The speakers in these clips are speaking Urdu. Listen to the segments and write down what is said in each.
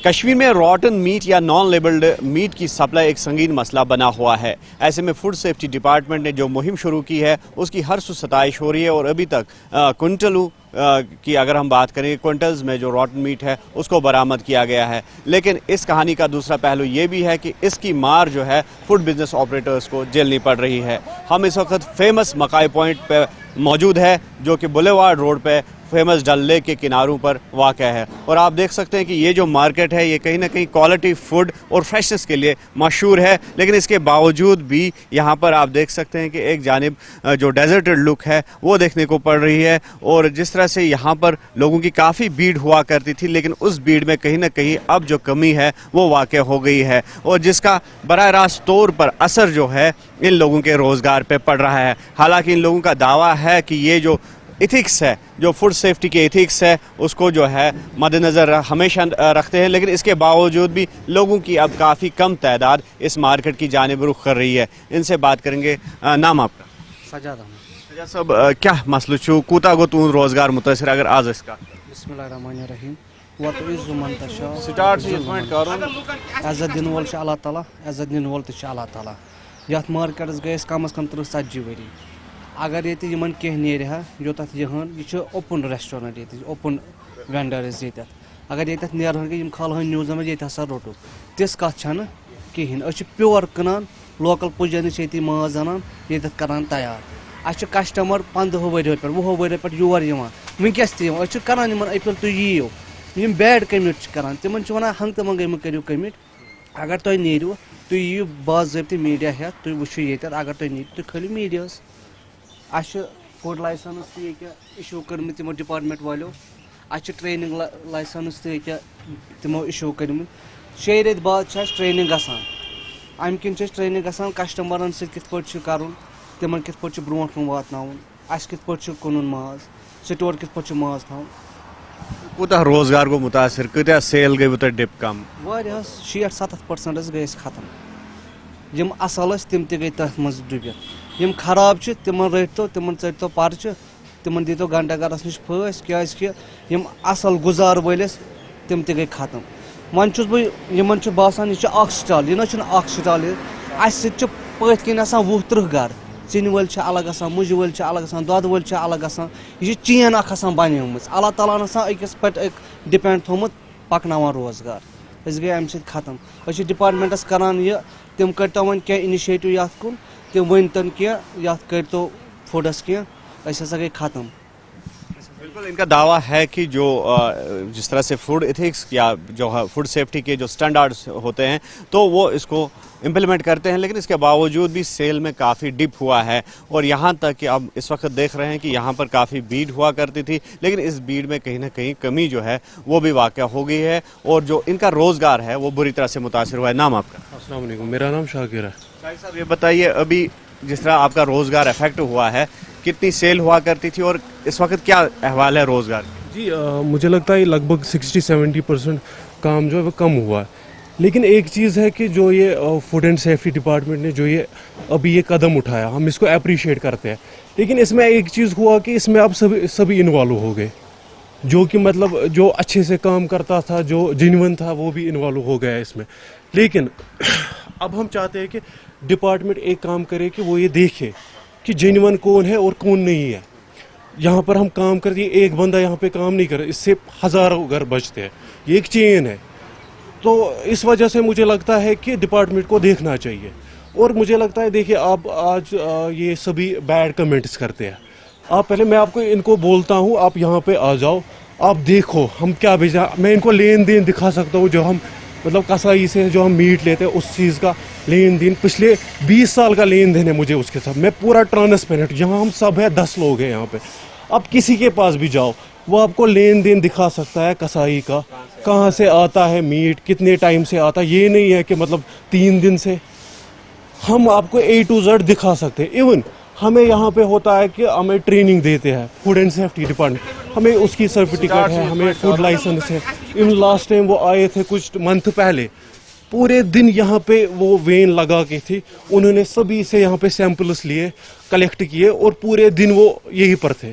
کشمیر میں راٹن میٹ یا نان لیبلڈ میٹ کی سپلائی ایک سنگین مسئلہ بنا ہوا ہے. ایسے میں فوڈ سیفٹی ڈپارٹمنٹ نے جو مہم شروع کی ہے اس کی ہر سو ستائش ہو رہی ہے اور ابھی تک کنٹلوں کی اگر ہم بات کریں کوئنٹلز میں جو راٹن میٹ ہے اس کو برآمد کیا گیا ہے. لیکن اس کہانی کا دوسرا پہلو یہ بھی ہے کہ اس کی مار جو ہے فوڈ بزنس آپریٹرز کو جھیلنی پڑ رہی ہے. ہم اس وقت فیمس مکائی پوائنٹ پہ موجود ہے جو کہ بولیوارڈ روڈ پہ فیمس ڈل لیک کے کناروں پر واقع ہے اور آپ دیکھ سکتے ہیں کہ یہ جو مارکیٹ ہے یہ کہیں نہ کہیں کوالٹی فوڈ اور فریشنس کے لیے مشہور ہے. لیکن اس کے باوجود بھی یہاں پر آپ دیکھ سکتے ہیں کہ ایک جانب جو ڈیزرٹڈ لک ہے وہ دیکھنے کو پڑ رہی ہے اور جس طرح سے یہاں پر لوگوں کی کافی بھیڑ ہوا کرتی تھی لیکن اس بھیڑ میں کہیں نہ کہیں اب جو کمی ہے وہ واقع ہو گئی ہے اور جس کا براہ راست طور پر اثر جو ہے ان لوگوں کے روزگار پہ پڑ رہا ہے. حالانکہ ان لوگوں کا دعویٰ ہے کہ یہ جو ایتھکس ہے جو فوڈ سیفٹی کے ایتھکس ہے اس کو جو ہے مد نظر ہمیشہ رکھتے ہیں لیکن اس کے باوجود بھی لوگوں کی اب کافی کم تعداد اس مارکیٹ کی جانب رخ کر رہی ہے. ان سے بات کریں گے. نام آپ کا؟ سجاد احمد. سجاد صاحب کیا مسئلہ چھو کوتا گو تون روزگار متاثر اگر آز اس کا بسم اللہ الرحمن الرحیم. وات عز منتشا سٹارٹ سے پوائنٹ کرون عزت دن وول اللہ تعالیٰ عزت دن وول تو اللہ تعالیٰ. یتھ مارکیٹس گئی کم از کم 30-40 ؤری. اگر یہ یمن کینٛہہ نیرِ ہا یوتتھ یہن یہ اوپن ریسٹورنٹ یہ اوپن وینڈرز یہ اگر یہ نیرہن کہ کھالہن نیوزن منٛز یہ ہسا روٚٹُکھ تِژھ کتھ چھنہٕ کہیٖنۍ. أسۍ چھِ پیور کٕنان لوکل پُجن چھِ ییٚتی ماز انان ییٚتٮ۪تھ کران تیار. اَسہِ چھِ کسٹمر 15 ؤریو پٮ۪ٹھ 20 ؤریو پٮ۪ٹھ یور یِوان وٕنکٮ۪س تہِ یِوان. أسۍ چھِ کران یِمن أپیٖل تُہۍ یِیِو. یِم بیڈ کٔمِٹ چھِ کران تِمن چھِ ونان ہنٛگتہٕ منٛگے مہٕ کٔرِو کٔمِٹ. اگر تُہۍ نیٖرِو تُہۍ یِیِو باضٲبطہٕ میٖڈیا ہٮ۪تھ تُہۍ وٕچھِو ییٚتٮ۪تھ اگر تُہۍ نیٖرِو تُہۍ کھٲلِو میٖڈیاہس. اَسہِ چھِ فوڈ لایسنس تہِ ییٚکیٛاہ اِشوٗ کٔرمٕتۍ تِمو ڈپارٹمنٹ والیو. اَسہِ چھِ ٹریننگ لایسنس تہِ ییٚکیٛاہ تِمو اِشوٗ کٔرمٕتۍ. 6 رٮ۪تۍ بعد چھِ اَسہِ ٹریننگ گژھان. اَمہِ کِنۍ چھِ أسۍ ٹریننگ گژھان کسٹمرن سۭتۍ کِتھ پٲٹھۍ چھُ کرُن تِمن کِتھ پٲٹھۍ چھُ برونٛٹھ کُن واتناوُن اَسہِ کِتھ پٲٹھۍ چھُ کٕنُن ماز سٹور کِتھ پٲٹھۍ چھُ ماز تھاوُن. کوتاہ روزگار گو متاثر کۭتیاہ سیل گئی وٕ ڈپ کم واریاہ 60-70% حظ گٔے أسۍ ختم. یِم اصل ٲسۍ تِم تہِ گٔے تٔتھۍ منٛز ڈُبِتھ. یِم خراب چھِ تِمن رٔٹۍتو تِمن ژٔٹۍتو پرچہِ تِمن دیٖتو گھنٹا گرس نِش پھٲسۍ کیازِ کہِ یِم اصل گُزار وٲلۍ ٲسۍ تِم تہِ گٔے ختم. وۄنۍ چھُس بہٕ یِمن چھُ باسان یہِ چھُ اکھ سٹال یہِ نہ چھُنہٕ اکھ سٹال یہِ اَسہِ سۭتۍ چھِ پٔتھۍ کِنۍ آسان 20-30 گرٕ. ژِنہِ وٲلۍ چھِ الگ آسان مُجہِ وٲلۍ چھِ الگ آسان دۄدٕ وٲلۍ چھِ الگ آسان. یہِ چھِ چین اکھ آسان بنیٲمٕژ. اللہ تعالیٰ ہن آسان أکِس پٮ۪ٹھ أکۍ ڈِپینڈ تھوٚمُت پکناوان روزگار. أسۍ گٔے امہِ سۭتۍ ختم. أسۍ چھِ ڈپارٹمنٹس کران یہِ تِم کٔرۍتو وۄنۍ کینٛہہ اِنِشیٹِو یتھ کُن تِم ؤنۍتن کینٛہہ یتھ کٔرۍتو فوڈس کینٛہہ أسۍ ہسا گٔے ختم. بالکل ان کا دعویٰ ہے کہ جو جس طرح سے فوڈ ایتھکس یا جو فوڈ سیفٹی کے جو سٹینڈارڈز ہوتے ہیں تو وہ اس کو امپلیمنٹ کرتے ہیں لیکن اس کے باوجود بھی سیل میں کافی ڈپ ہوا ہے اور یہاں تک کہ اب اس وقت دیکھ رہے ہیں کہ یہاں پر کافی بھیڑ ہوا کرتی تھی لیکن اس بھیڑ میں کہیں نہ کہیں کمی جو ہے وہ بھی واقع ہو گئی ہے اور جو ان کا روزگار ہے وہ بری طرح سے متاثر ہوا ہے. نام آپ کا؟ السلام علیکم. میرا نام شاکر ہے. شاہد صاحب یہ بتائیے ابھی جس طرح آپ کا روزگار افیکٹ ہوا ہے کتنی سیل ہوا کرتی تھی اور اس وقت کیا احوال ہے روزگار؟ جی مجھے لگتا ہے لگ بھگ 60-70% کام جو ہے وہ کم ہوا ہے. لیکن ایک چیز ہے کہ جو یہ فوڈ اینڈ سیفٹی ڈپارٹمنٹ نے جو یہ ابھی یہ قدم اٹھایا ہم اس کو اپریشیٹ کرتے ہیں. لیکن اس میں ایک چیز ہوا کہ اس میں اب سبھی انوالو ہو گئے جو کہ مطلب جو اچھے سے کام کرتا تھا جو جینون تھا وہ بھی انوالو ہو گیا اس میں. لیکن اب ہم چاہتے ہیں کہ ڈپارٹمنٹ ایک کام کرے کہ وہ یہ دیکھے کہ جینون کون ہے اور کون نہیں ہے. یہاں پر ہم کام کرتے ہیں ایک بندہ یہاں پہ کام نہیں کر اس سے ہزاروں گھر بچتے ہیں. یہ ایک چین ہے. تو اس وجہ سے مجھے لگتا ہے کہ ڈپارٹمنٹ کو دیکھنا چاہیے. اور مجھے لگتا ہے دیکھیے آپ آج یہ سبھی بیڈ کمنٹس کرتے ہیں. آپ پہلے میں آپ کو ان کو بولتا ہوں آپ یہاں پہ آ جاؤ آپ دیکھو ہم کیا بھیجا. میں ان کو لین دین دکھا سکتا ہوں جو ہم مطلب کسائی سے جو ہم میٹ لیتے ہیں اس چیز کا لین دین پچھلے 20 سال کا لین دین ہے مجھے اس کے ساتھ. میں پورا ٹرانسپیرنٹ یہاں ہم سب ہیں 10 لوگ ہیں یہاں پہ. آپ کسی کے پاس بھی جاؤ وہ آپ کو لین دین دکھا سکتا ہے کسائی کا کہاں سے آتا ہے میٹ کتنے ٹائم سے آتا ہے. یہ نہیں ہے کہ مطلب 3 دن سے. ہم آپ کو A to Z دکھا سکتے ہیں. ایون ہمیں یہاں پہ ہوتا ہے کہ ہمیں ٹریننگ دیتے ہیں فوڈ اینڈ سیفٹی ڈپارٹمنٹ ہمیں اس کی سرٹیفکیٹ ہے ہمیں فوڈ لائسنس ہے. ایون لاسٹ ٹائم وہ آئے تھے کچھ منتھ پہلے پورے دن یہاں پہ وہ وین لگا کے تھی. انہوں نے سبھی سے یہاں پہ سیمپلس لیے کلیکٹ کیے اور پورے دن وہ یہی پر تھے.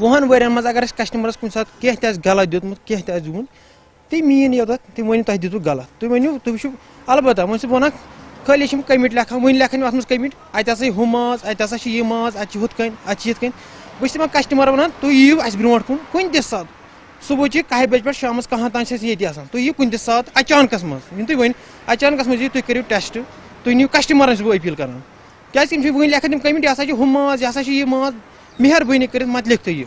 وُہن ؤرین منٛز اگر اَسہِ کسٹمرس کُنہِ ساتہٕ کینٛہہ تہِ آسہِ غلط دیُتمُت کینٛہہ تہِ آسہِ دیُتمُت تُہۍ میٖن یوٚتتھ تُہۍ ؤنِو تۄہہِ دِتوٕ غلط تُہۍ ؤنِو تُہۍ وٕچھِو البتہ وۄنۍ چھُس بہٕ ونان خٲلی چھِ یِم کٔمِٹ لیکھان وٕنہِ لیکھان یِم اَتھ منٛز کٔمِٹ اَتہِ ہسا ہُہ ماز اَتہِ ہسا چھِ یہِ ماز اَتہِ چھِ ہُتھ کٔنۍ اَتہِ چھِ یِتھ کٔنۍ بہٕ چھُس تِمن کسٹمر ونان تُہۍ یِیِو اَسہِ برونٛٹھ کُن کُنہِ تہِ ساتہٕ صبحچہِ 1 بجہِ پٮ۪ٹھ شامس 1 تام چھِ أسۍ ییٚتی آسان تُہۍ یِیِو کُنہِ تہِ ساتہٕ اچانکس منٛز یِم تُہۍ ؤنِو اچانکس منٛز یِیِو تُہۍ کٔرِو ٹیسٹ تُہۍ نِیِو کسٹمرن چھُس بہٕ أپیٖل کران کیازِ یِم چھِ وٕنہِ لیکھان تِم کٔمِٹ یہِ ہسا چھِ ہُہ ماز یہِ ہسا چھِ یہِ ماز مہربٲنی کٔرِتھ مت لیکھتو یہِ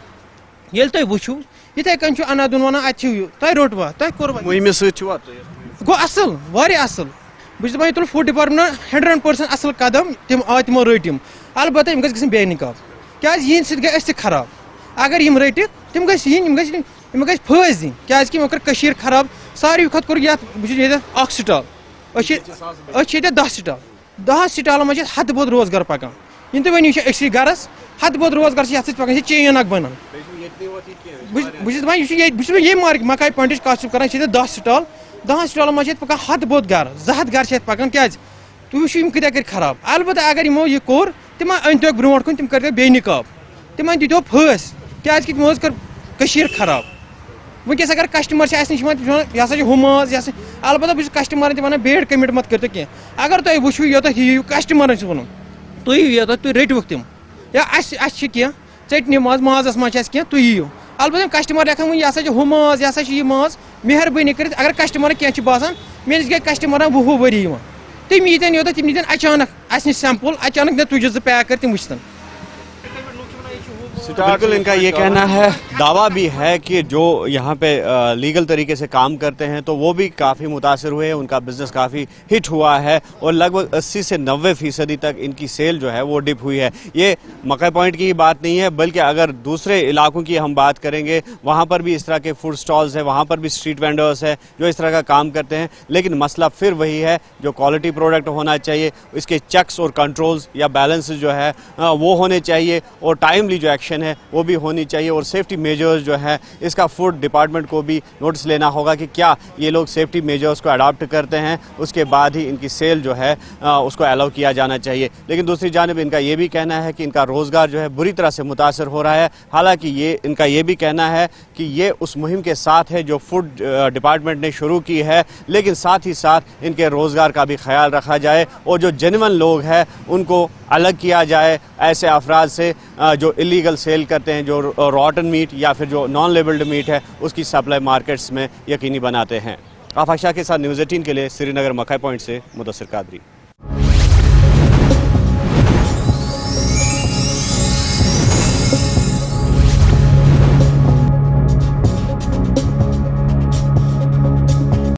ییٚلہِ تُہۍ وٕچھِو یِتھے کٔنۍ چھُ انادُن ونان اَتہِ چھُ یہِ تۄہہِ روٚٹوا تۄہہِ کوٚروا مہمہِ سۭتۍ چھُوا تُہۍ گوٚو اصل واریاہ اصل بہٕ چھُس دپان یہِ تُل فوڈ ڈِپارٹمنٹ 100% اصل قدم تِم تِمو رٔٹۍ یِم البتہ یِم گژھِ گژھٕنۍ بے نقاب کیازِ یِہنٛدِ سۭتۍ گٔے أسۍ تہِ خراب اگر یِم رٔٹِکھ تِم گژھِ یِنۍ یِمن گژھِ پھٲسۍ دِنۍ کیازِ یِمو کٔر کٔشیٖر خراب ساروی کھۄتہٕ کوٚر یتھ بہٕ چھُس ییٚتٮ۪تھ 1 سٹال أسۍ چھِ ییٚتٮ۪تھ 10 سٹال 10 سٹالن منٛز چھِ اَسہِ ہتہٕ بوٚد روزگار پکان یِم تُہۍ ؤنِو یہِ چھِ أکسٕے گرس ہتہٕ بوٚد روزگار چھِ یتھ سۭتۍ پکان یہِ چھِ چین اکھ بنان بہٕ چھُس دپان یہِ چھُ ییٚتہِ بہٕ چھُس ییٚمہِ مارکیٹ مکاے پوینٹٕچ کتھ چھُس کران یہِ چھِ ییٚتٮ۪تھ 10 سٹال 10 سٹالن منٛز چھِ ییٚتہِ پکان ہتہٕ بوٚد گرٕ 200 گرٕ چھِ ییٚتہِ پکان کیازِ تُہۍ وٕچھِو یِم کۭتیاہ کٔرۍ خراب البتہ اگر یِمو یہِ کوٚر تِمن أنۍتوکھ برونٛٹھ کُن تِم کٔرۍتوکھ بے نقاب تِمن دِتو پھٲسۍ کیازِ کہِ تِمو حظ کٔر کٔشیٖر خراب وٕنکیٚس اگر کسٹمر چھِ اَسہِ نِش یِوان تِم چھِ ونان یہِ ہسا چھُ ہُہ ماز یہِ ہسا البتہ بہٕ چھُس کسٹمرن تہِ ونان بیڈ کٔمِٹ مت کٔرۍتو کینٛہہ اگر تُہۍ وٕچھِو یوٚتتھ یِیِو کسٹمرن چھُس ونُن تُہۍ یِیِو یوٚتتھ تُہۍ رٔٹۍوُکھ تِم یا اَسہِ چھِ کینٛہہ ژٔٹنہِ ماز مازس منٛز چھِ اَسہِ کینٛہہ تُہۍ یِیِو البتہ یِم کسٹمر لیکھان وۄنۍ یہِ ہسا چھُ ہُہ ماز یہِ ہسا چھُ یہِ ماز مہربٲنی کٔرِتھ اگر کسٹمرن کینٛہہ چھُ باسان مےٚ نِش گٔے کسٹمرن 20 ؤری یِوان تِم ییٖتٮ۪ن یوٚتتھ تِم ییٖتٮ۪ن اچانک اَسہِ نِش سیمپل اچانک نہ تُجہِ 2 پیک کٔرۍ تِم وٕچھتن بالکل ان کا یہ کہنا ہے دعویٰ بھی ہے کہ جو یہاں پہ لیگل طریقے سے کام کرتے ہیں تو وہ بھی کافی متاثر ہوئے ہیں ان کا بزنس کافی ہٹ ہوا ہے اور لگ بھگ 80 سے 90% تک ان کی سیل جو ہے وہ ڈپ ہوئی ہے یہ مکئی پوائنٹ کی ہی بات نہیں ہے بلکہ اگر دوسرے علاقوں کی ہم بات کریں گے وہاں پر بھی اس طرح کے فوڈ سٹالز ہیں وہاں پر بھی اسٹریٹ وینڈرز ہیں جو اس طرح کا کام کرتے ہیں لیکن مسئلہ پھر وہی ہے جو کوالٹی پروڈکٹ ہونا چاہیے اس کے چیکس اور کنٹرولز یا بیلنس جو ہے وہ ہونے چاہیے اور ٹائملی جو ایکشن ہے وہ بھی ہونی چاہیے اور سیفٹی میجرز جو ہے اس کا فوڈ ڈپارٹمنٹ کو بھی نوٹس لینا ہوگا کہ کیا یہ لوگ سیفٹی میجرز کو اڈاپٹ کرتے ہیں اس کے بعد ہی ان کی سیل جو ہے اس کو الاؤ کیا جانا چاہیے لیکن دوسری جانب ان کا یہ بھی کہنا ہے کہ ان کا روزگار جو ہے بری طرح سے متاثر ہو رہا ہے حالانکہ ان کا یہ بھی کہنا ہے کہ یہ اس مہم کے ساتھ ہے جو فوڈ ڈپارٹمنٹ نے شروع کی ہے لیکن ساتھ ہی ساتھ ان کے روزگار کا بھی خیال رکھا جائے اور جو جینون لوگ ہیں ان کو الگ کیا جائے ایسے افراد سے جو الیگل سیل کرتے ہیں جو روٹن میٹ یا پھر جو نان لیبلڈ میٹ ہے اس کی سپلائی مارکیٹس میں یقینی بناتے ہیں آفاق شاہ کے ساتھ نیوز 18 کے لیے سری نگر مکئی پوائنٹ سے مدثر قادری